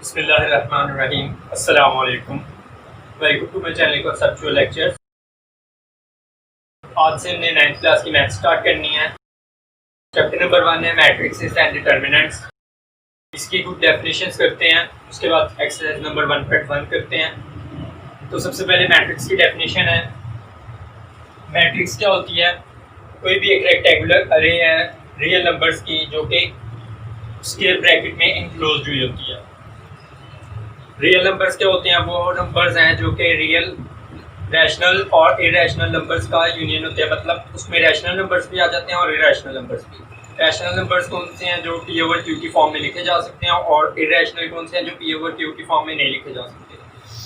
बिस्मिल्लाहिर्रहमानिर्रहीम। अस्सलाम वालेकुम। Welcome to my channel conceptual lectures. आज से हमने 9th क्लास की मैथ स्टार्ट करनी है। चैप्टर नंबर 1 है मैट्रिसेस एंड डिटर्मिनेंट्स। इसकी कुछ डेफिनेशंस करते हैं, उसके बाद एक्सरसाइज नंबर 1.1 करते हैं। तो सबसे पहले मैट्रिक्स की डेफिनेशन है। मैट्रिक्स क्या होती है? कोई भी एक रेक्टेंगुलर अरे है रियल नंबर्स की जो कि स्क्वायर ब्रैकेट में इनक्लोज्ड हुई होती है। रियल नंबर्स क्या होते हैं? वो नंबर्स हैं जो कि रियल, रैशनल और इरेशनल नंबर्स का यूनियन होते हैं। मतलब उसमें रैशनल नंबर्स भी आ जाते हैं और इरेशनल नंबर्स भी। रैशनल नंबर्स कौन से हैं? जो पी ओवर क्यू की फॉर्म में लिखे जा सकते हैं, और इरेशनल कौन से हैं? जो पी ओवर क्यू की फॉर्म में नहीं लिखे जा सकते।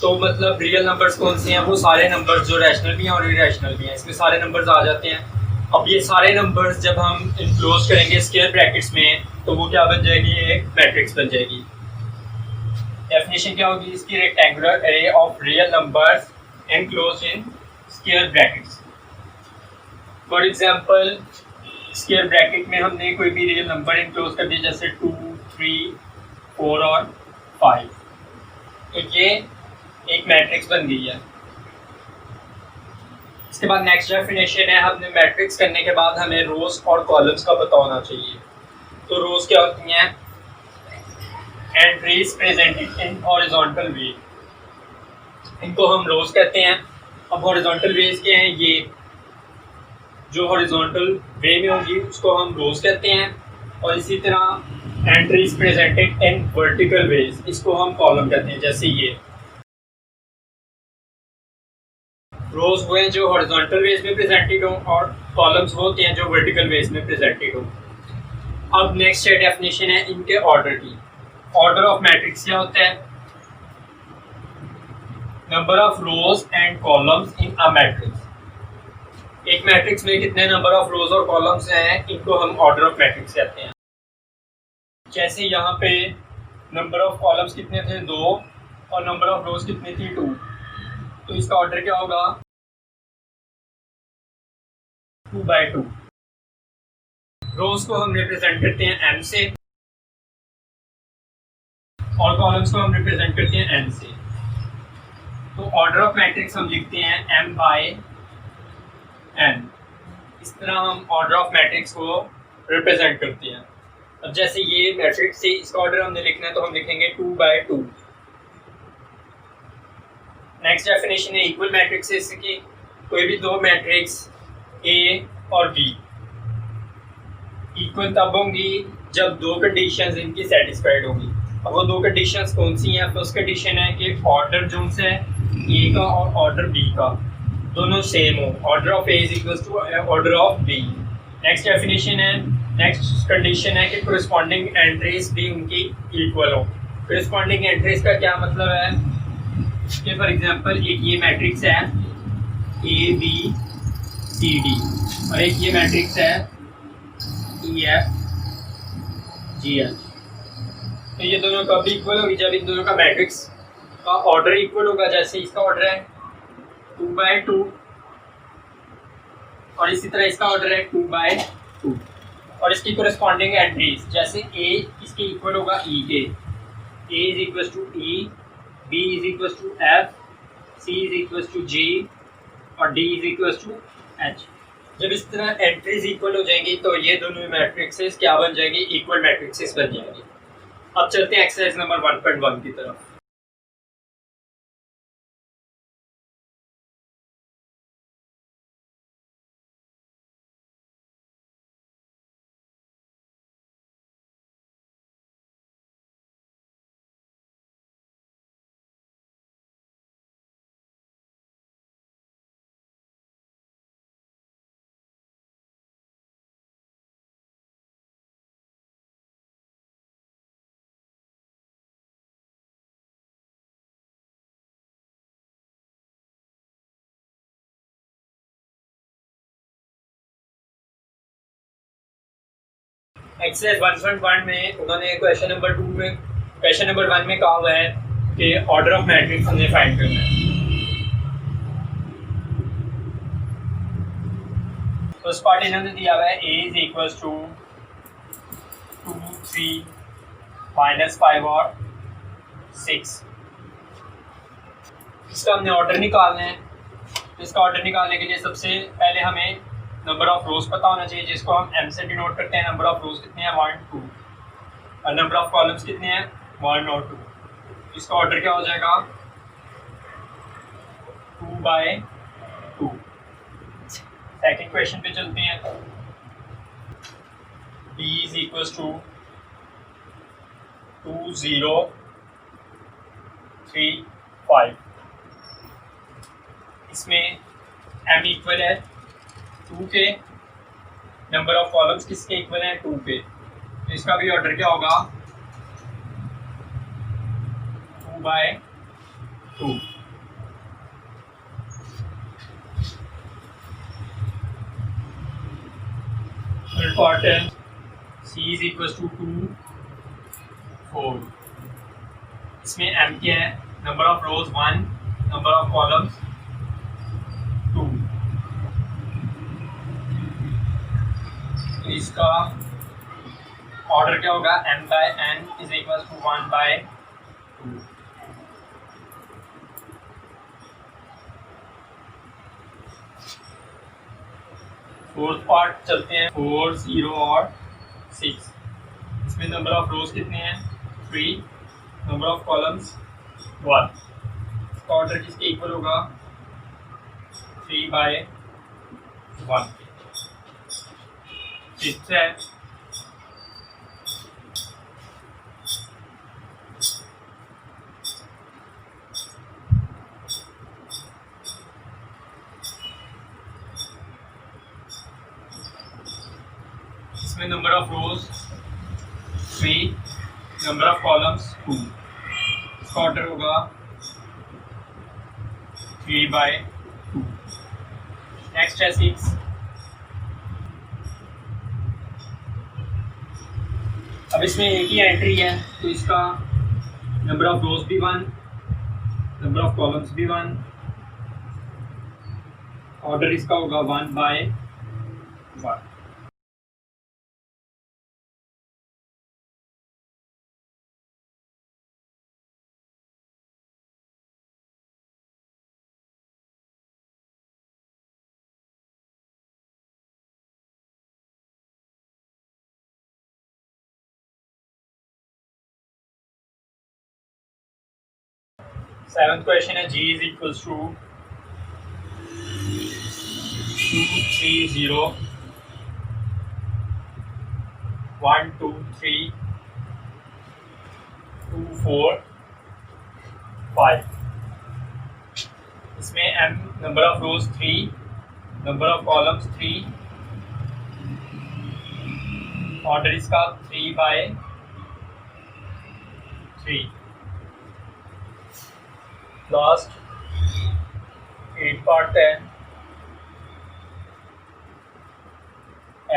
तो मतलब रियल नंबर्स कौन से हैं? वो सारे नंबर्स जो रैशनल भी हैं और इरेशनल भी हैं, इसमें सारे नंबर्स आ जाते हैं। अब ये सारे नंबर्स जब हम इनक्लोज करेंगे स्क्वायर ब्रैकेट्स में, तो वो क्या बन जाएगी? एक मैट्रिक्स बन जाएगी। डेफिनेशन क्या होगी इसकी? Rectangular array of real numbers enclosed in square brackets. For example, square bracket में हमने कोई भी रियल नंबर एनक्लोज कर दिया, जैसे 2, 3, 4 और 5, तो ये एक मैट्रिक्स बन गई है। इसके बाद नेक्स्ट डेफिनेशन है, हमने मैट्रिक्स करने के बाद हमें रोज और कॉलम्स का पता होना चाहिए। तो रोज क्या होती हैं? एंट्रीज प्रेजेंटेड इन हॉरिजॉन्टल वे, इनको हम रोज कहते हैं। अब हॉरिजॉन्टल वेज क्या हैं? ये जो हॉरिजॉन्टल वे में होगी उसको हम रोज कहते हैं, और इसी तरह entries presented in vertical ways, इसको हम कॉलम कहते हैं। जैसे ये रोज हुए जो हॉरिजॉन्टल वेज में प्रेजेंटेड हो, और कॉलम्स वो होते हैं जो वर्टिकल वेज में प्रेजेंटेड हो। अब नेक्स्ट डेफिनेशन है इनके ऑर्डर की। ऑर्डर ऑफ मैट्रिक्स क्या होता है? Number of rose and columns in a matrix. एक मैट्रिक्स में कितने नंबर ऑफ रोज और कॉलम्स हैं, इनको हम ऑर्डर ऑफ मैट्रिक्स कहते हैं। जैसे यहाँ पे नंबर ऑफ कॉलम्स कितने थे? 2, और नंबर ऑफ रोज कितनी थी? 2। तो इसका ऑर्डर क्या होगा? 2/2। रोज को हम रिप्रेजेंट करते हैं m से, और कॉलम्स को हम रिप्रेजेंट करते हैं n से। तो ऑर्डर ऑफ मैट्रिक्स हम लिखते हैं m/n। इस तरह हम ऑर्डर ऑफ मैट्रिक्स को रिप्रेजेंट करते हैं। अब जैसे ये मैट्रिक्स से इसका ऑर्डर हमने लिखना है, तो हम लिखेंगे 2/2। नेक्स्ट डेफिनेशन है इक्वल मैट्रिक्स की। कोई भी दो मैट्रिक्स ए और बी इक्वल तब होंगी जब दो कंडीशंस इनकी सेटिस्फाइड होंगी। अब वो दो कंडीशंस कौन सी हैं? फर्स्ट कंडीशन है कि ऑर्डर जो है ए का और ऑर्डर बी का दोनों सेम हो। Order of A is equal to order of B. Next definition है, नेक्स्ट कंडीशन है कि कोरिस्पॉन्डिंग एंट्रीज भी उनकी इक्वल हो। कोरिस्पॉन्डिंग एंट्रीज का क्या मतलब है कि फॉर एग्जांपल एक ये मैट्रिक्स है ए बी सी डी, और एक ये मैट्रिक्स है ई एफ जी एच। तो ये दोनों कब इक्वल होगी? जब इन दोनों का मैट्रिक्स का ऑर्डर इक्वल होगा। जैसे इसका ऑर्डर है 2/2, और इसी तरह इसका ऑर्डर है 2/2, और इसकी कोरिस्पॉन्डिंग एंट्रीज जैसे ए इसके इक्वल होगा ई के, A is equal to E, B is equal to F, C is equal to G, और D is equal to H. जब इस तरह एंट्रीज इक्वल हो जाएंगी तो ये दोनों मैट्रिक्सेस क्या बन जाएंगी? इक्वल मैट्रिक्सेस बन जाएंगी। अब चलते हैं एक्सरसाइज नंबर 1.1 की तरफ। एक्सरसाइज 1.1 में उन्होंने क्वेश्चन नंबर 1 में कहा हुआ है कि ऑर्डर ऑफ मैट्रिक्स हमने फाइंड करना है। फर्स्ट पार्ट इन्होंने दिया हुआ है a इज इक्वल टू 2, 3, -5 और 6। इसका हमने ऑर्डर निकालना है। तो इसका ऑर्डर निकालने के लिए सबसे पहले हमें नंबर ऑफ रोज पता होना चाहिए, जिसको हम m से डिनोट करते हैं। नंबर ऑफ रोज कितने हैं, 1 2, और नंबर ऑफ कॉलम्स कितने हैं, 1 और 2। इसका ऑर्डर क्या हो जाएगा, 2/2। सेकेंड क्वेश्चन पे चलते हैं। b is equal to 2 0 3 5। इसमें m इक्वल है 2 के, नंबर ऑफ कॉलम्स किसके इक्वल है, 2 के। तो इसका भी ऑर्डर क्या होगा, 2/2। Third quarter c is equal to 2 4। इसमें m क्या है, number of rows 1, number of columns 2। तो इसका ऑर्डर क्या होगा, m/n is equal to 1/2। Fourth part चलते हैं, 4 0 और 6। इसमें नंबर ऑफ रोज कितने हैं, 3, नंबर ऑफ कॉलम्स 1। इसका ऑर्डर किसके इक्वल होगा, 3/1। फिफ्थ है इसमें number of rows 3, number of columns 2। इसका ऑर्डर होगा 3/2। नेक्स्ट है 6। अब इसमें एक ही एंट्री है, तो इसका नंबर ऑफ रोज भी 1, नंबर ऑफ कॉलम्स भी 1। ऑर्डर इसका होगा 1/1। सेवंथ क्वेश्चन है, g इज इक्वल टू 2 3 0 1 2 3 2 4 5। इसमें m number of rows 3, number of columns 3। Order इसका 3/3। लास्ट 8 पार्ट है,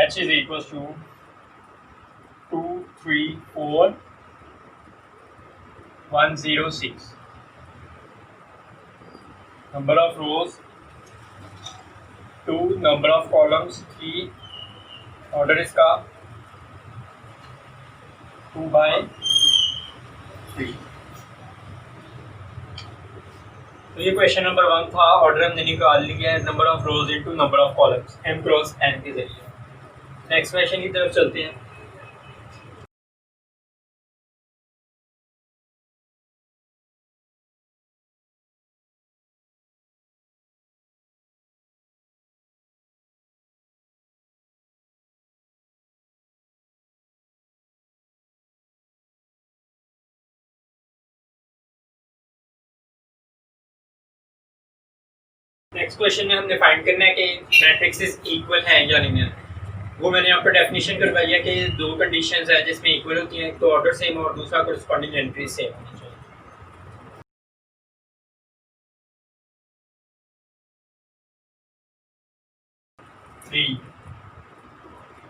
h is equal to 2 3 4 1 0 6। Number of rows 2, number of columns 3। Order इसका 2/3। तो ये क्वेश्चन नंबर 1 था। ऑर्डर हमने निकाल लिया है, number of rose into number of columns m cross n के जरिए। नेक्स्ट क्वेश्चन की तरफ चलते हैं। नेक्स्ट क्वेश्चन में हमने फाइंड करना है कि मैट्रिक्सेस इक्वल हैं या नहीं है। वो मैंने आपको डेफिनेशन करवाई है कि 2 कंडीशंस है जिसमें इक्वल होती हैं, एक तो ऑर्डर सेम और दूसरा कोरिस्पोंडिंग एंट्री सेम होनी चाहिए। थ्री,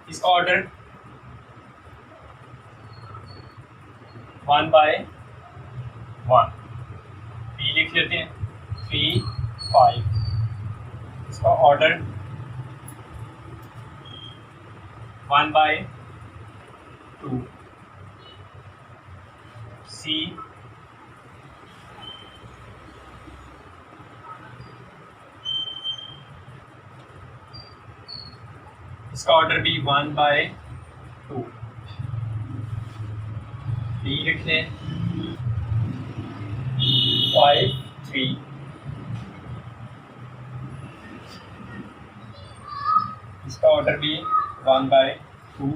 इसका ऑर्डर 1/1। बी लिख लेते हैं 3 5। इसका ऑर्डर 1/2। सी इसका ऑर्डर भी 1/2। बी लिख लें 5 3। इसका ऑर्डर भी 1/2।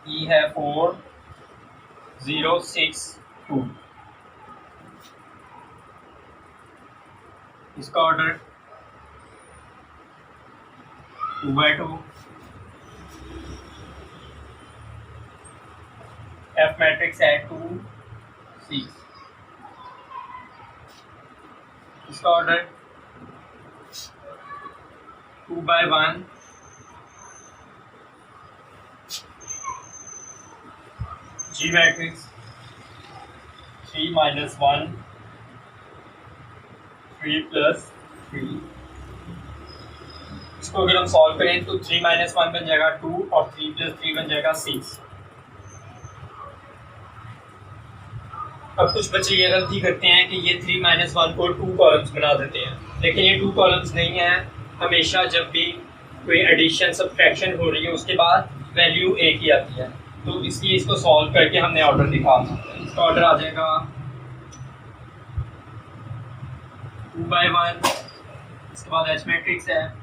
ई है 4 0 6 2। इसका ऑर्डर 2/2। एफ मैट्रिक्स है 2 6। इसका ऑर्डर 2/1। जी मैट्रिक्स 3 - 1 3 + 3। इसको अगर हम सॉल्व करें तो 3 - 1 बन जाएगा 2 और 3 + 3 बन जाएगा 6। अब कुछ बच्चे ये गलती करते हैं कि ये 3 - 1 को 2 कॉलम्स बना देते हैं, लेकिन ये 2 कॉलम्स नहीं है। हमेशा जब भी कोई एडिशन सब्ट्रैक्शन हो रही है उसके बाद वैल्यू एक ही आती है, तो इसलिए इसको सॉल्व करके हमने ऑर्डर निकालना है। इसका ऑर्डर आ जाएगा 2/1। इसके बाद एच मैट्रिक्स है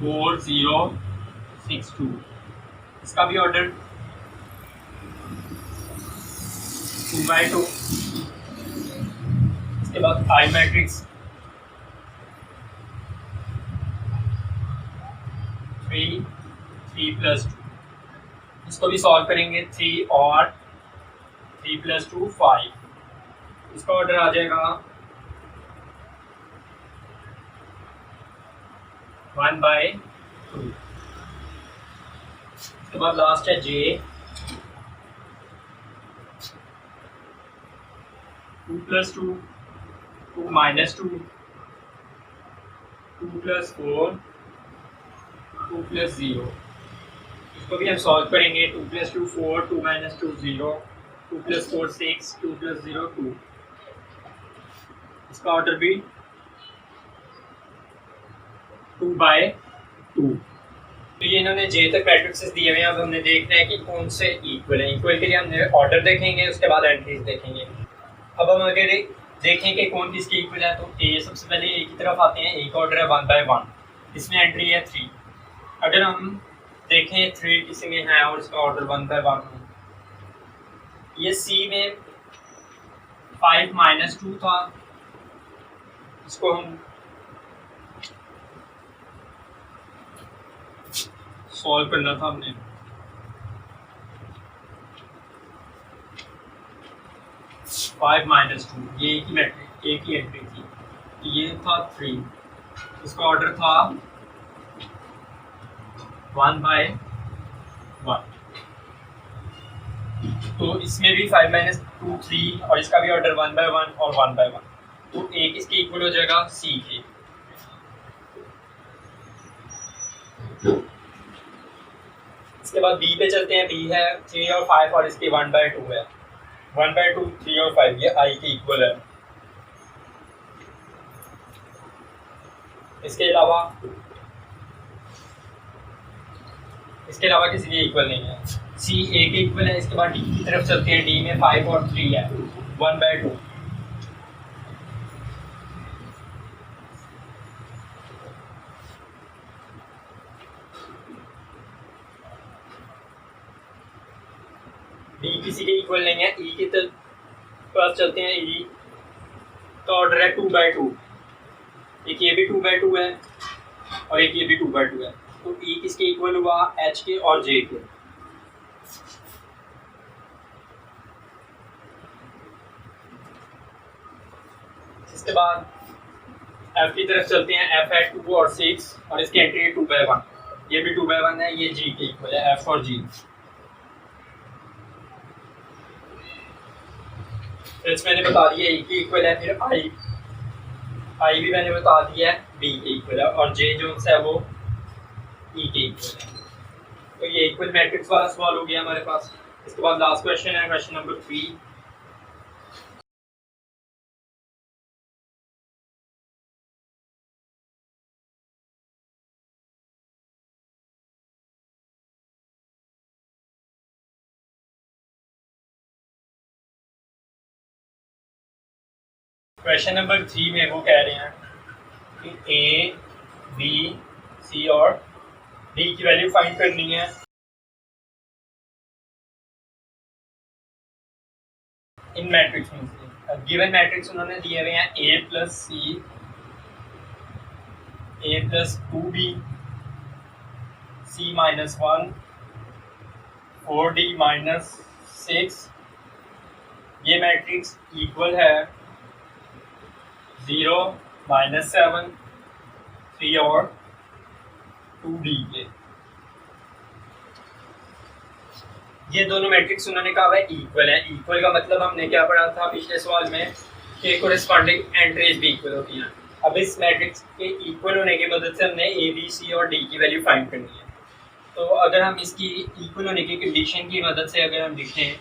4 0 6 2। इसका भी ऑर्डर 2/2। इसके बाद आई मैट्रिक्स 3 3 + 2। इसको भी सॉल्व करेंगे 3 और 3 + 2 5। इसका ऑर्डर आ जाएगा 1/2। इसके बाद लास्ट है जे 2 + 2 2 - 2 2 + 4 2 + 0। इसको भी हम सॉल्व करेंगे 2 + 2 4 2 - 2 0 2 + 4 6 2 + 0 2। इसका ऑर्डर भी 2/2। तो ये इन्होंने जे तक मैट्रिक्सेस दिए हुए हैं। अब हमने देखना है कि कौन से इक्वल है। इक्वल के लिए हमने ऑर्डर देखेंगे, उसके बाद एंट्रीज देखेंगे। अब हम अगर देखें कि कौन किसके इक्वल है तो ए सबसे पहले ए की तरफ आते हैं। ए का ऑर्डर है 1/1, इसमें एंट्री है 3। अगर हम देखें 3 किसी में है और इसका ऑर्डर 1/1 है, ये सी में 5 - 2 था, इसको हम सॉल्व करना था हमने। फाइव माइनस 2 ये एक ही मैट्रिक एक ही एंट्री थी, ये था 3, इसका ऑर्डर था 1/1। तो इसमें भी 5 - 2 3 और इसका भी ऑर्डर 1/1 और 1/1, तो एक इसके इक्वल हो जाएगा सी के। इसके बाद बी पे चलते हैं। बी है 3 और 5 और इसकी 1/2 है। 1/2 3 और 5 ये आई के इक्वल है। इसके अलावा किसी के इक्वल नहीं है। सी ए के इक्वल है। इसके बाद डी की तरफ चलते हैं। डी में 5 और 3 है, 1/2। डी किसी के इक्वल नहीं है। ई की तरफ चलते हैं। ई का ऑर्डर है 2/2, एक ये भी 2/2 है और एक ये भी 2/2 है। तो ई किसके इक्वल हुआ? एच के और जे के। इसके बाद एफ की तरफ चलते हैं। एफ है 2 और 6 और इसकी एंट्री है 2/1, ये भी 2/1 है। ये जी के इक्वल है, एफ और जी। एच मैंने बता दिया ई के इक्वल है। फिर आई भी मैंने बता दिया है बी के इक्वल है और जे जो है वो ई के इक्वल है। तो ये इक्वल मैट्रिक्स वाला सवाल हो गया हमारे पास। इसके बाद लास्ट क्वेश्चन है क्वेश्चन नंबर 3। क्वेश्चन नंबर 3 में वो कह रहे हैं कि ए, बी, सी और डी की वैल्यू फाइंड करनी है इन मैट्रिक्स में से। गिवन मैट्रिक्स उन्होंने दिए हुए हैं ए प्लस सी, ए प्लस 2b, सी माइनस 1, 4d माइनस 6। ये मैट्रिक्स इक्वल है 0, -7, 3 और 2d के। ये दोनों मैट्रिक्स उन्होंने कहा है इक्वल है। इक्वल का मतलब हमने क्या पढ़ा था पिछले सवाल में कि कोरेस्पॉन्डिंग एंट्रीज भी इक्वल होती हैं। अब इस मैट्रिक्स के इक्वल होने की मदद से हमने ए, बी, सी और डी की वैल्यू फाइंड करनी है। तो अगर हम इसकी इक्वल होने की कंडीशन की मदद से अगर हम लिखें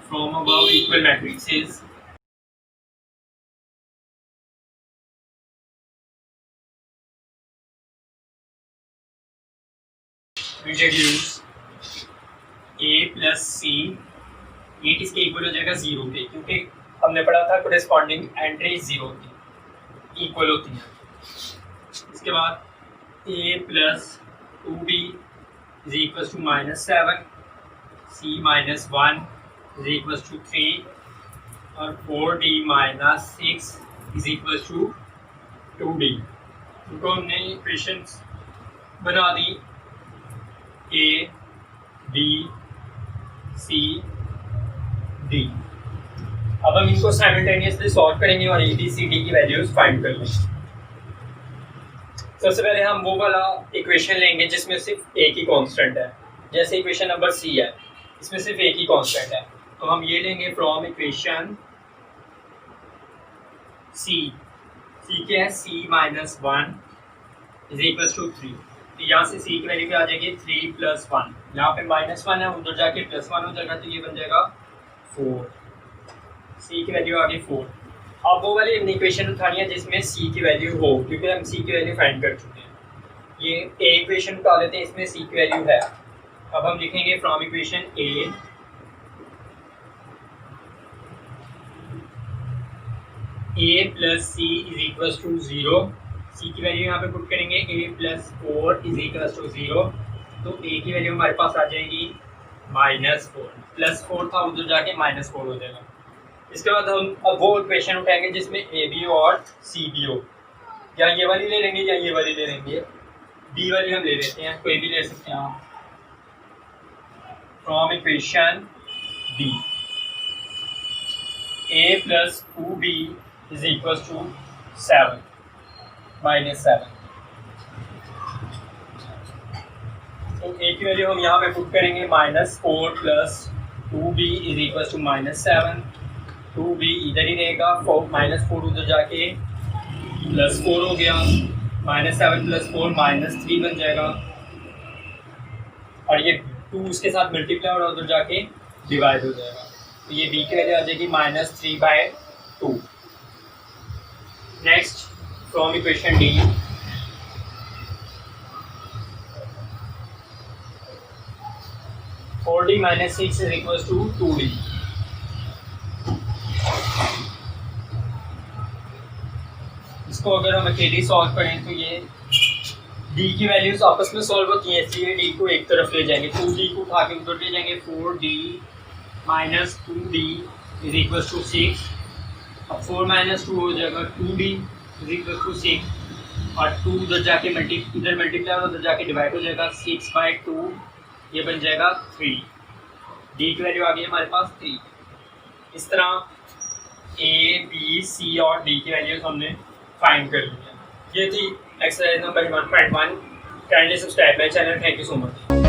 from above equal matrices we deduce a plus C, ये किसके इक्वल हो जाएगा 0 पे, क्योंकि हमने पढ़ा था कोरेस्पॉन्डिंग एंट्री 0 की इक्वल होती है। इसके बाद a plus 2b is equal to -7, c minus 1 is equal to 3 और 4d minus 6 is equal to 2d। इनको हमने इक्वेशंस बना दी ए, बी, सी, डी। अब हम इनको साइमल्टेनियसली सॉल्व करेंगे और ए, बी, सी, डी की वैल्यूज फाइंड कर लेंगे। सबसे पहले हम वो वाला इक्वेशन लेंगे जिसमें सिर्फ एक ही कांस्टेंट है। जैसे इक्वेशन नंबर सी है, इसमें सिर्फ एक ही कांस्टेंट है, तो हम ये लेंगे फ्रॉम इक्वेशन सी। सी क्या है? सी माइनस 1 इज इक्वल टू 3। यहाँ से सी की वैल्यू क्या आ जाएगी 3 प्लस 1। यहाँ पे -1 है, उधर जाके +1 हो जाएगा, तो ये बन जाएगा 4। सी की वैल्यू आ गई 4। अब वो वाली इक्वेशन उठानी है जिसमें सी की वैल्यू हो, क्योंकि हम सी की वैल्यू फाइंड कर चुके हैं। ये ए इक्वेशन उठा लेते हैं, इसमें सी की वैल्यू है। अब हम लिखेंगे from equation A plus C is equal to 0। C की वैल्यू यहाँ पे पुट करेंगे a plus 4 is equal to 0, तो a की वैल्यू हमारे पास आ जाएगी -4। +4 था, उधर जाके -4 हो जाएगा। इसके बाद हम अब वो इक्वेशन उठाएंगे जिसमें ए बी और सी बी हो। या ये वाली ले लेंगे या ये वाली ले लेंगे। बी वाली हम ले लेते हैं, कोई भी ले सकते हैं आप। From equation B a plus 2b is equal to 7 -7। तो a की वैल्यू हम यहाँ पे पुट करेंगे -4 plus 2b is equal to -7। 2b इधर ही रहेगा, -4 उधर जाके +4 हो गया, -7 प्लस 4 -3 बन जाएगा, और ये 2 उसके साथ मल्टीप्लाई और उधर जाके डिवाइड हो जाएगा। तो ये b की वैल्यू आ जाएगी -3/2। Next from equation D (4d - 6 is equals to 2d). इसको अगर हम अकेले सॉल्व करें तो ये d की वैल्यूज आपस में सॉल्व होती हैं, इसलिए d को एक तरफ ले जाएंगे, 2d को उठा के उधर ले जाएंगे। 4d - 2d is equals to 6। अब 4 - 2 हो जाएगा 2d is equals to 6, और 2 उधर जाके इधर मल्टीप्लाई और उधर जाके डिवाइड हो जाएगा, 6/2 ये बन जाएगा 3। d की वैल्यू आ गई हमारे पास 3। इस तरह a, b, c और d की वैल्यूज हमने फाइंड कर ली है। ये थी exercise number 1.1। Kindly subscribe my channel. Thank you so much.